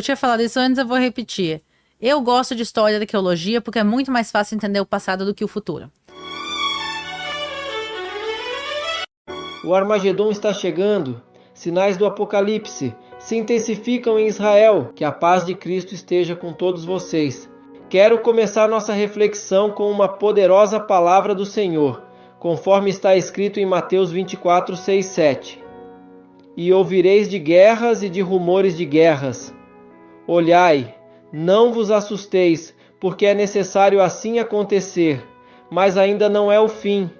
Eu tinha falado isso antes, eu vou repetir. Eu gosto de história da arqueologia porque é muito mais fácil entender o passado do que o futuro. O Armagedon está chegando. Sinais do Apocalipse se intensificam em Israel. Que a paz de Cristo esteja com todos vocês. Quero começar nossa reflexão com uma poderosa palavra do Senhor, conforme está escrito em Mateus 24, 6, 7. E ouvireis de guerras e de rumores de guerras. Olhai, não vos assusteis, porque é necessário assim acontecer, mas ainda não é o fim.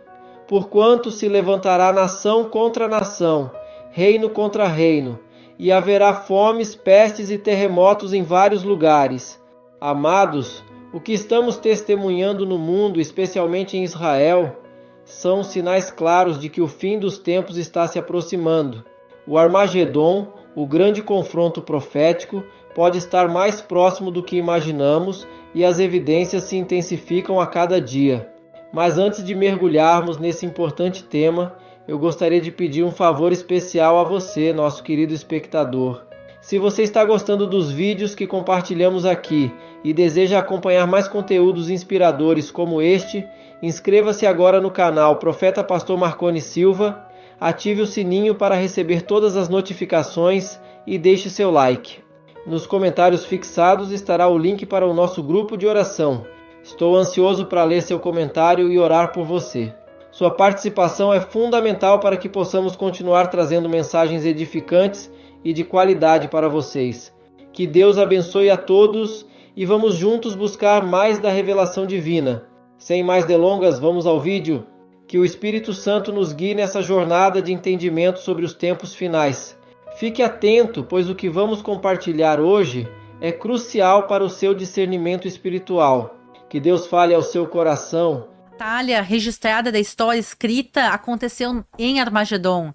Porquanto se levantará nação contra nação, reino contra reino, e haverá fomes, pestes e terremotos em vários lugares. Amados, o que estamos testemunhando no mundo, especialmente em Israel, são sinais claros de que o fim dos tempos está se aproximando. O Armagedon, o grande confronto profético, pode estar mais próximo do que imaginamos e as evidências se intensificam a cada dia. Mas antes de mergulharmos nesse importante tema, eu gostaria de pedir um favor especial a você, nosso querido espectador. Se você está gostando dos vídeos que compartilhamos aqui e deseja acompanhar mais conteúdos inspiradores como este, inscreva-se agora no canal Profeta Pastor Marconi Silva, ative o sininho para receber todas as notificações e deixe seu like. Nos comentários fixados estará o link para o nosso grupo de oração. Estou ansioso para ler seu comentário e orar por você. Sua participação é fundamental para que possamos continuar trazendo mensagens edificantes e de qualidade para vocês. Que Deus abençoe a todos e vamos juntos buscar mais da revelação divina. Sem mais delongas, vamos ao vídeo. Que o Espírito Santo nos guie nessa jornada de entendimento sobre os tempos finais. Fique atento, pois o que vamos compartilhar hoje é crucial para o seu discernimento espiritual. Que Deus fale ao seu coração. A batalha registrada da história escrita aconteceu em Armagedon.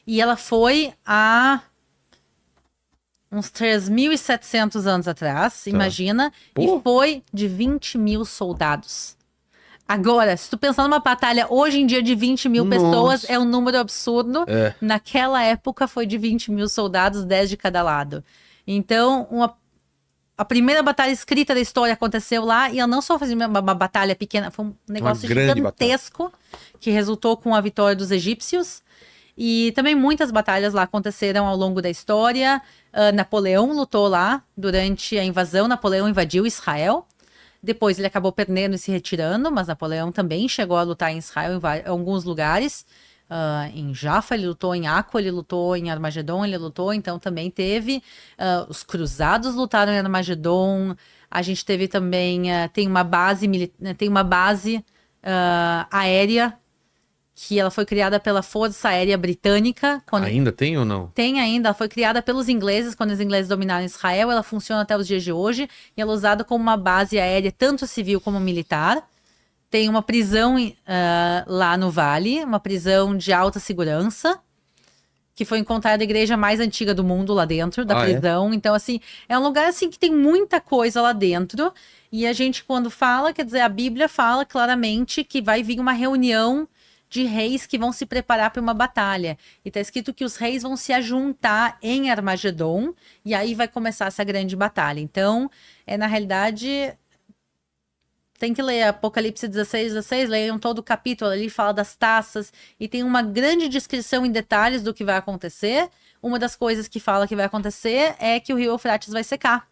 E ela foi há uns 3.700 anos atrás, imagina. E foi de 20 mil soldados. Agora, se tu pensar numa batalha hoje em dia de 20 mil pessoas, é um número absurdo. Naquela época foi de 20 mil soldados, 10 de cada lado. Então, a primeira batalha escrita da história aconteceu lá, e ela não só fazia uma batalha pequena, foi um negócio gigantesco, que resultou com a vitória dos egípcios. E também muitas batalhas lá aconteceram ao longo da história. Napoleão lutou lá durante a invasão. Napoleão invadiu Israel. Depois ele acabou perdendo e se retirando, mas Napoleão também chegou a lutar em Israel em alguns lugares. Em Jaffa ele lutou, em Akko ele lutou, em Armagedon ele lutou, então também teve. Os cruzados lutaram em Armagedon. A gente teve também, tem uma base aérea, que ela foi criada pela Força Aérea Britânica. Ainda tem ou não? Tem ainda, ela foi criada pelos ingleses, quando os ingleses dominaram Israel, ela funciona até os dias de hoje, e ela é usada como uma base aérea, tanto civil como militar. Tem uma prisão lá no Vale, uma prisão de alta segurança, que foi encontrada a igreja mais antiga do mundo lá dentro da prisão. Então, assim, é um lugar assim que tem muita coisa lá dentro, e a gente, quando fala, quer dizer, a Bíblia fala claramente que vai vir uma reunião de reis que vão se preparar para uma batalha. E está escrito que os reis vão se ajuntar em Armagedon, e aí vai começar essa grande batalha. Então, na realidade, tem que ler Apocalipse 16, leiam todo o capítulo ali, fala das taças, e tem uma grande descrição em detalhes do que vai acontecer. Uma das coisas que fala que vai acontecer é que o rio Eufrates vai secar.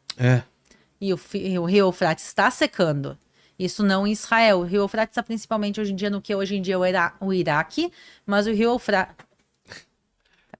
E o rio Eufrates está secando. Isso não em Israel. O rio Eufrates está principalmente hoje em dia no que hoje em dia é o Iraque, mas o rio Eufrates...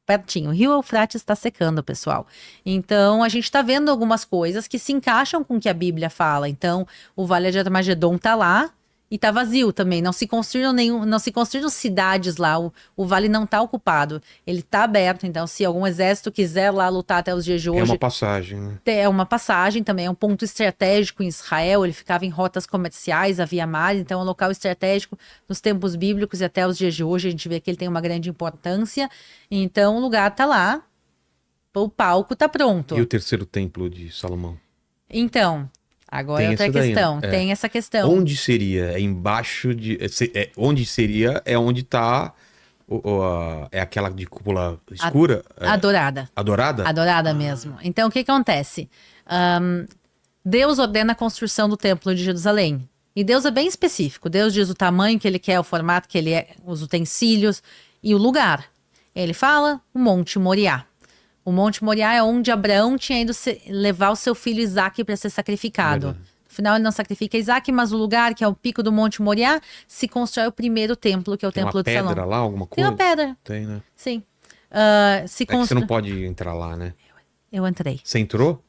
Pertinho. O rio Eufrates está secando, pessoal. Então, a gente está vendo algumas coisas que se encaixam com o que a Bíblia fala. Então, o Vale de Armagedon está lá e está vazio também. Não se construíram cidades lá. O vale não está ocupado. Ele está aberto. Então, se algum exército quiser lá lutar até os dias de hoje... É uma passagem, né? É uma passagem também. É um ponto estratégico em Israel. Ele ficava em rotas comerciais, havia mar. Então, é um local estratégico nos tempos bíblicos e até os dias de hoje. A gente vê que ele tem uma grande importância. Então, o lugar está lá. O palco está pronto. E o terceiro templo de Salomão? Então... Agora é outra questão. Tem essa questão. Onde seria? É embaixo de... onde seria é onde está É aquela de cúpula escura? A dourada. A dourada? A dourada mesmo. Então, o que acontece? Deus ordena a construção do Templo de Jerusalém. E Deus é bem específico. Deus diz o tamanho que ele quer, o formato que ele é, os utensílios e o lugar. Ele fala o Monte Moriá. O Monte Moriá é onde Abraão tinha ido levar o seu filho Isaque para ser sacrificado. Verdade. No final ele não sacrifica Isaque, mas o lugar, que é o pico do Monte Moriá, se constrói o primeiro templo, que é o Tem Templo uma de Salomão. pedra lá, alguma Tem coisa? uma pedra, Tem, né? sim. Se É que você constrói... não pode entrar lá, né? Eu entrei. Você entrou?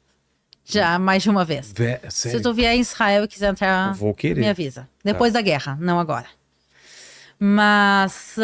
Já mais de uma vez. Se Sério? tu vier em Israel e quiser entrar, Eu vou querer. me avisa. Depois da guerra, não agora. Mas...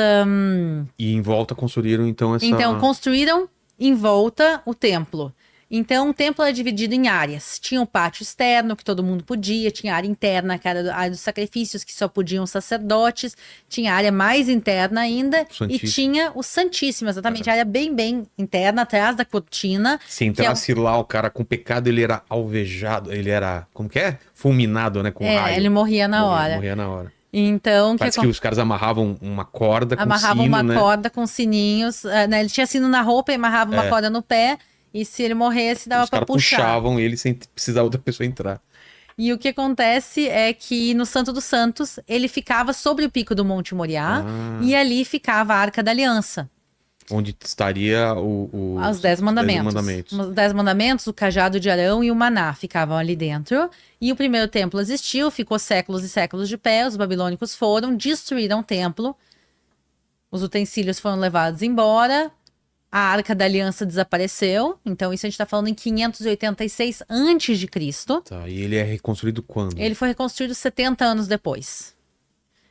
E em volta construíram, então, essa... Então, construíram em volta o templo. Então, o templo é dividido em áreas. Tinha o pátio externo, que todo mundo podia. Tinha a área interna, que era a área dos sacrifícios, que só podiam os sacerdotes. Tinha a área mais interna ainda. Santíssimo. E tinha o Santíssimo, exatamente. A área bem, bem interna, atrás da cortina. Se entrasse lá, o cara com pecado, ele era alvejado. Ele era, como que é? Fulminado, né? Com raio. Ele morria na hora. Morria na hora. Então, Parece que os caras amarravam uma corda com amarravam sino, uma né? corda com sininhos. Né? Ele tinha sino na roupa e amarrava uma corda no pé. E se ele morresse, dava Os pra caras puxar. puxavam ele sem precisar outra pessoa entrar. E o que acontece é que no Santo dos Santos, ele ficava sobre o pico do Monte Moriá. E ali ficava a Arca da Aliança. Onde estaria Os 10 mandamentos. Os 10 mandamentos, o cajado de Arão e o maná ficavam ali dentro. E o primeiro templo existiu, ficou séculos e séculos de pé. Os babilônicos foram, destruíram o templo. Os utensílios foram levados embora. A Arca da Aliança desapareceu. Então, isso a gente está falando em 586 a.C. Tá, e ele é reconstruído quando? Ele foi reconstruído 70 anos depois.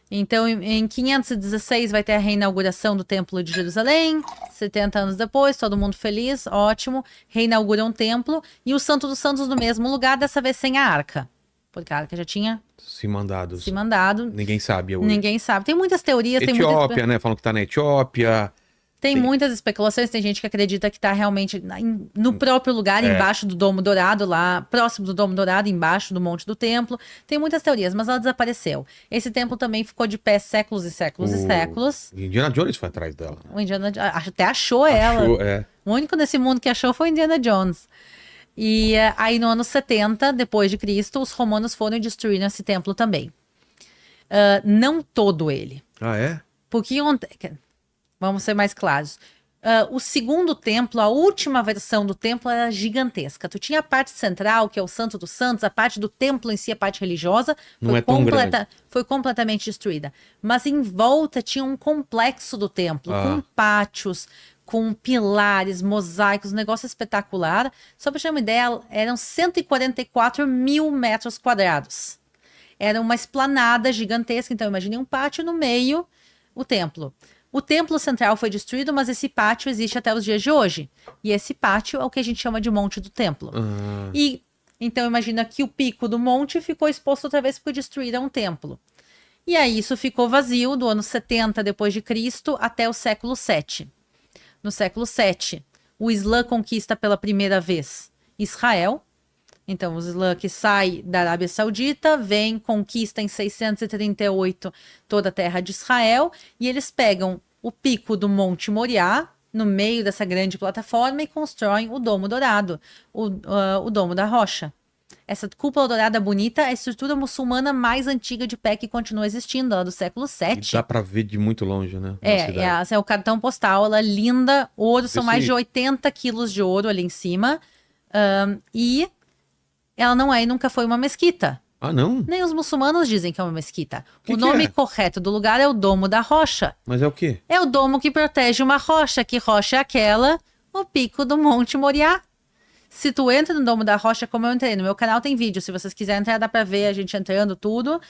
Então, em 516 vai ter a reinauguração do Templo de Jerusalém. 70 anos depois, todo mundo feliz, ótimo. Reinaugura um templo. E o Santo dos Santos no mesmo lugar, dessa vez sem a arca. Porque a arca já tinha Se mandado. Ninguém sabe. Ninguém sabe. Tem muitas teorias. Etiópia, né? Falam que tá na Etiópia. Tem muitas especulações, tem gente que acredita que está realmente no próprio lugar, embaixo do Domo Dourado, lá próximo do Domo Dourado, embaixo do Monte do Templo. Tem muitas teorias, mas ela desapareceu. Esse templo também ficou de pé séculos e séculos e séculos. Indiana Jones foi atrás dela. O Indiana até achou ela. O único nesse mundo que achou foi Indiana Jones. E aí no ano 70, depois de Cristo, os romanos foram e destruíram esse templo também. Não todo ele. Ah, é? Porque vamos ser mais claros. O segundo templo, a última versão do templo era gigantesca. Tu tinha a parte central, que é o Santo dos Santos, a parte do templo em si, a parte religiosa, foi completamente destruída. Mas em volta tinha um complexo do templo, com pátios, com pilares, mosaicos, um negócio espetacular. Só para ter uma ideia, eram 144 mil metros quadrados. Era uma esplanada gigantesca, então imagine um pátio no meio, o templo. O templo central foi destruído, mas esse pátio existe até os dias de hoje. E esse pátio é o que a gente chama de Monte do Templo. E então imagina que o pico do monte ficou exposto outra vez porque destruíram um templo. E aí isso ficou vazio do ano 70 depois de Cristo até o século 7. No século 7, o Islã conquista pela primeira vez Israel. Então, o Islã que sai da Arábia Saudita, vem, conquista em 638 toda a terra de Israel, e eles pegam o pico do Monte Moriá, no meio dessa grande plataforma, e constroem o Domo Dourado, o Domo da Rocha. Essa cúpula dourada bonita é a estrutura muçulmana mais antiga de pé que continua existindo, lá do século 7. E dá pra ver de muito longe, né? É o cartão postal, ela é linda, ouro, são mais de 80 quilos de ouro ali em cima, e ela não é e nunca foi uma mesquita. Ah, não? Nem os muçulmanos dizem que é uma mesquita. O nome correto do lugar é o Domo da Rocha. Mas é o quê? É o domo que protege uma rocha. Que rocha é aquela? O pico do Monte Moriá. Se tu entra no Domo da Rocha, como eu entrei, no meu canal tem vídeo. Se vocês quiserem entrar, dá pra ver a gente entrando tudo.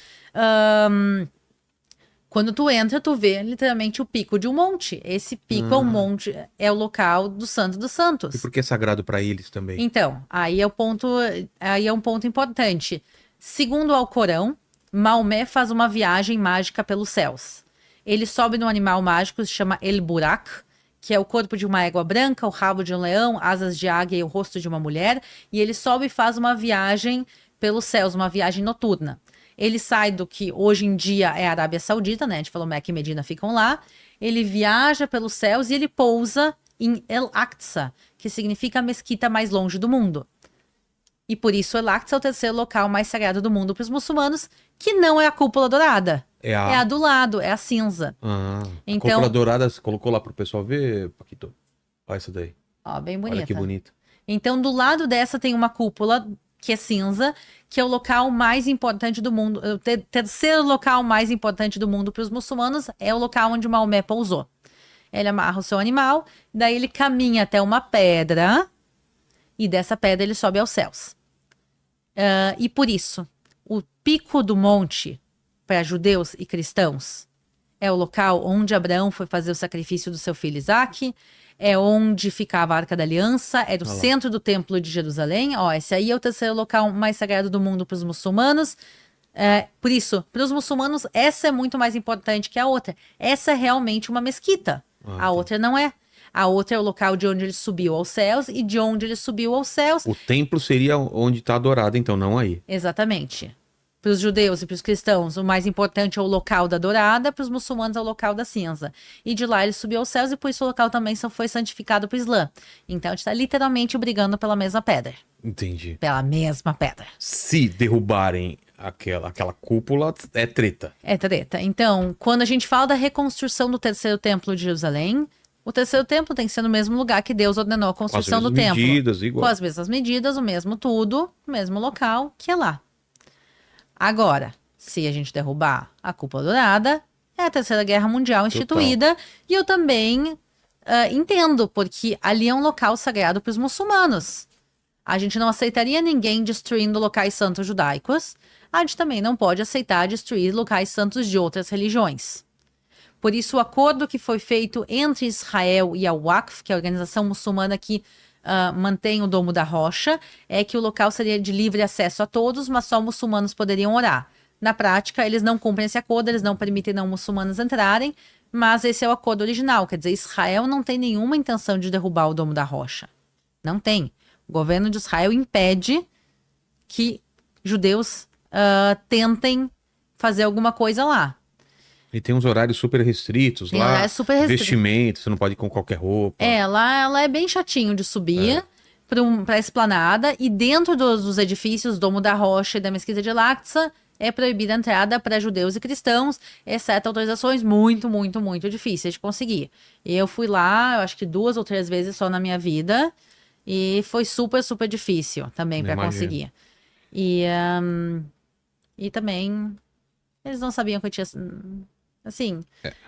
Quando tu entra, tu vê literalmente o pico de um monte. Esse pico é o monte, é o local do Santo dos Santos. E por que é sagrado para eles também? Então, aí é um ponto importante. Segundo o Alcorão, Maomé faz uma viagem mágica pelos céus. Ele sobe num animal mágico que se chama El Burak, que é o corpo de uma égua branca, o rabo de um leão, asas de águia e o rosto de uma mulher. E ele sobe e faz uma viagem pelos céus, uma viagem noturna. Ele sai do que hoje em dia é a Arábia Saudita, né? A gente falou Meca e Medina ficam lá. ele viaja pelos céus e ele pousa em El-Aqsa, que significa a mesquita mais longe do mundo. E por isso El-Aqsa é o terceiro local mais sagrado do mundo para os muçulmanos, que não é a cúpula dourada. É a do lado, é a cinza. Então, a cúpula dourada, você colocou lá pro pessoal ver, Paquito? Olha essa daí. Ó, bem bonita. Olha que bonita. Então, do lado dessa tem uma cúpula que é cinza, que é o local mais importante do mundo. O terceiro local mais importante do mundo para os muçulmanos é o local onde Maomé pousou. Ele amarra o seu animal, daí ele caminha até uma pedra e dessa pedra ele sobe aos céus. E por isso, o pico do monte para judeus e cristãos é o local onde Abraão foi fazer o sacrifício do seu filho Isaque, é onde ficava a Arca da Aliança, é do centro do Templo de Jerusalém. Ó, esse aí é o terceiro local mais sagrado do mundo para os muçulmanos. Por isso, para os muçulmanos, essa é muito mais importante que a outra. Essa é realmente uma mesquita. A outra não é. A outra é o local de onde ele subiu aos céus e de onde ele subiu aos céus. O templo seria onde está adorado, então, não aí. Exatamente. Para os judeus e para os cristãos, o mais importante é o local da dourada, para os muçulmanos é o local da cinza. E de lá ele subiu aos céus e por isso o local também só foi santificado para o Islã. Então a gente está literalmente brigando pela mesma pedra. Entendi. Pela mesma pedra. Se derrubarem aquela cúpula, é treta. É treta. Então, quando a gente fala da reconstrução do terceiro templo de Jerusalém, o terceiro templo tem que ser no mesmo lugar que Deus ordenou a construção do templo. Com as mesmas medidas, igual. Com as mesmas medidas, o mesmo tudo, o mesmo local que é lá. Agora, se a gente derrubar a cúpula dourada, é a Terceira Guerra Mundial instituída. Total. E eu também entendo, porque ali é um local sagrado para os muçulmanos. A gente não aceitaria ninguém destruindo locais santos judaicos. A gente também não pode aceitar destruir locais santos de outras religiões. Por isso, o acordo que foi feito entre Israel e a Waqf, que é a organização muçulmana que mantém o Domo da Rocha, é que o local seria de livre acesso a todos, mas só muçulmanos poderiam orar. Na prática, eles não cumprem esse acordo, eles não permitem não muçulmanos entrarem, mas esse é o acordo original. Quer dizer, Israel não tem nenhuma intenção de derrubar o Domo da Rocha. Não tem. O governo de Israel impede que judeus tentem fazer alguma coisa lá. E tem uns horários super restritos tem lá, super vestimento, você não pode ir com qualquer roupa. Lá ela é bem chatinho de subir para a esplanada, e dentro dos edifícios, Domo da Rocha e da Mesquita de El-Aqsa, é proibida a entrada para judeus e cristãos, exceto autorizações muito, muito, muito difíceis de conseguir. Eu fui lá, eu acho que 2 ou 3 vezes só na minha vida, e foi super, super difícil também para conseguir. E também, eles não sabiam que eu tinha... Assim,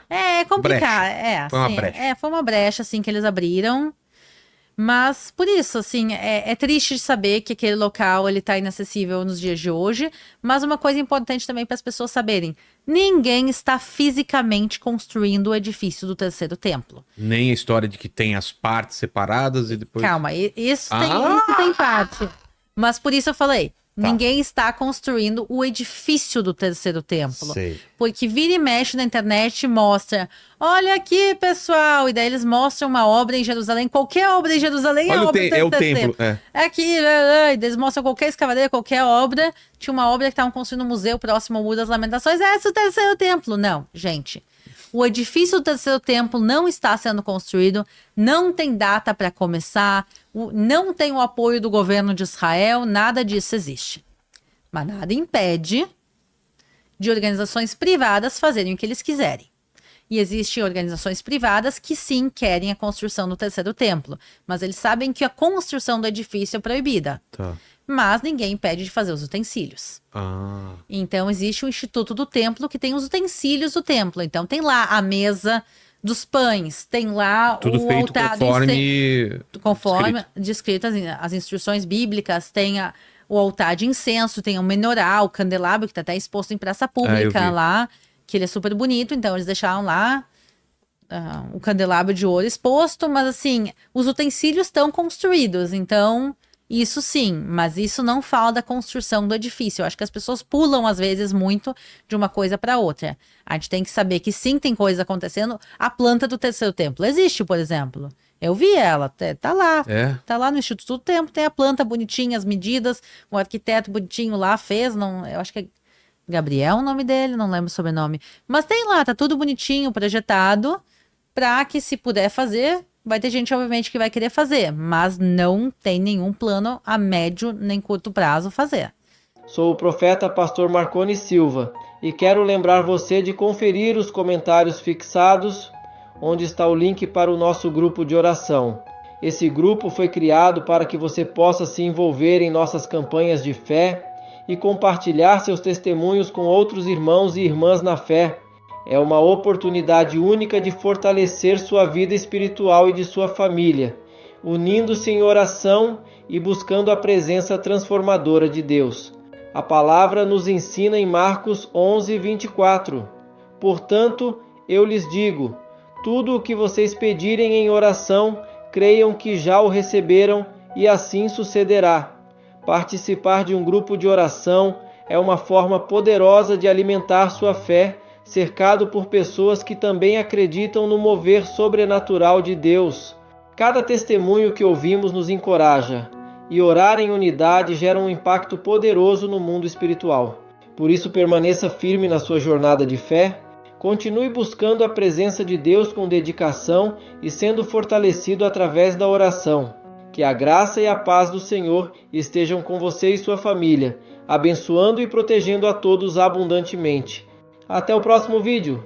é complicado. Foi uma brecha. Foi uma brecha, assim, que eles abriram. Mas, por isso, assim, é triste de saber que aquele local, ele tá inacessível nos dias de hoje. Mas uma coisa importante também para as pessoas saberem. Ninguém está fisicamente construindo o edifício do terceiro templo. Nem a história de que tem as partes separadas e depois... Calma, isso tem parte. Mas por isso eu falei... Ninguém está construindo o edifício do terceiro templo. Sei. Porque vira e mexe na internet e mostra, olha aqui, pessoal, e daí eles mostram uma obra em Jerusalém, qualquer obra em Jerusalém é obra do terceiro templo. Aqui, eles mostram qualquer escavadeira, qualquer obra. Tinha uma obra que estavam construindo um museu próximo ao Muro das Lamentações, esse é o terceiro templo. Não, gente. O edifício do terceiro templo não está sendo construído, não tem data para começar, não tem o apoio do governo de Israel, nada disso existe. Mas nada impede de organizações privadas fazerem o que eles quiserem. E existem organizações privadas que sim querem a construção do terceiro templo, mas eles sabem que a construção do edifício é proibida. Tá. Mas ninguém impede de fazer os utensílios. Então existe o Instituto do Templo que tem os utensílios do templo. Então tem lá a mesa dos pães, tem lá tudo o feito altar conforme descrito as instruções bíblicas, tem o altar de incenso, tem o menorá, o candelabro que está até exposto em praça pública lá, que ele é super bonito. Então eles deixaram lá o candelabro de ouro exposto, mas assim, os utensílios estão construídos, então... Isso sim, mas isso não fala da construção do edifício. Eu acho que as pessoas pulam, às vezes, muito de uma coisa para outra. A gente tem que saber que sim, tem coisa acontecendo. A planta do terceiro templo existe, por exemplo. Eu vi ela, tá lá. Tá lá no Instituto do Templo, tem a planta bonitinha, as medidas. O arquiteto bonitinho lá fez, eu acho que é Gabriel o nome dele, não lembro o sobrenome. Mas tem lá, tá tudo bonitinho, projetado. para que, se puder fazer, vai ter gente, obviamente, que vai querer fazer, mas não tem nenhum plano a médio nem curto prazo fazer. Sou o profeta Pastor Marconi Silva e quero lembrar você de conferir os comentários fixados, onde está o link para o nosso grupo de oração. Esse grupo foi criado para que você possa se envolver em nossas campanhas de fé e compartilhar seus testemunhos com outros irmãos e irmãs na fé. É uma oportunidade única de fortalecer sua vida espiritual e de sua família, unindo-se em oração e buscando a presença transformadora de Deus. A palavra nos ensina em Marcos 11:24. Portanto, eu lhes digo, tudo o que vocês pedirem em oração, creiam que já o receberam e assim sucederá. Participar de um grupo de oração é uma forma poderosa de alimentar sua fé, cercado por pessoas que também acreditam no mover sobrenatural de Deus. Cada testemunho que ouvimos nos encoraja, e orar em unidade gera um impacto poderoso no mundo espiritual. Por isso, permaneça firme na sua jornada de fé, continue buscando a presença de Deus com dedicação e sendo fortalecido através da oração. Que a graça e a paz do Senhor estejam com você e sua família, abençoando e protegendo a todos abundantemente. Até o próximo vídeo!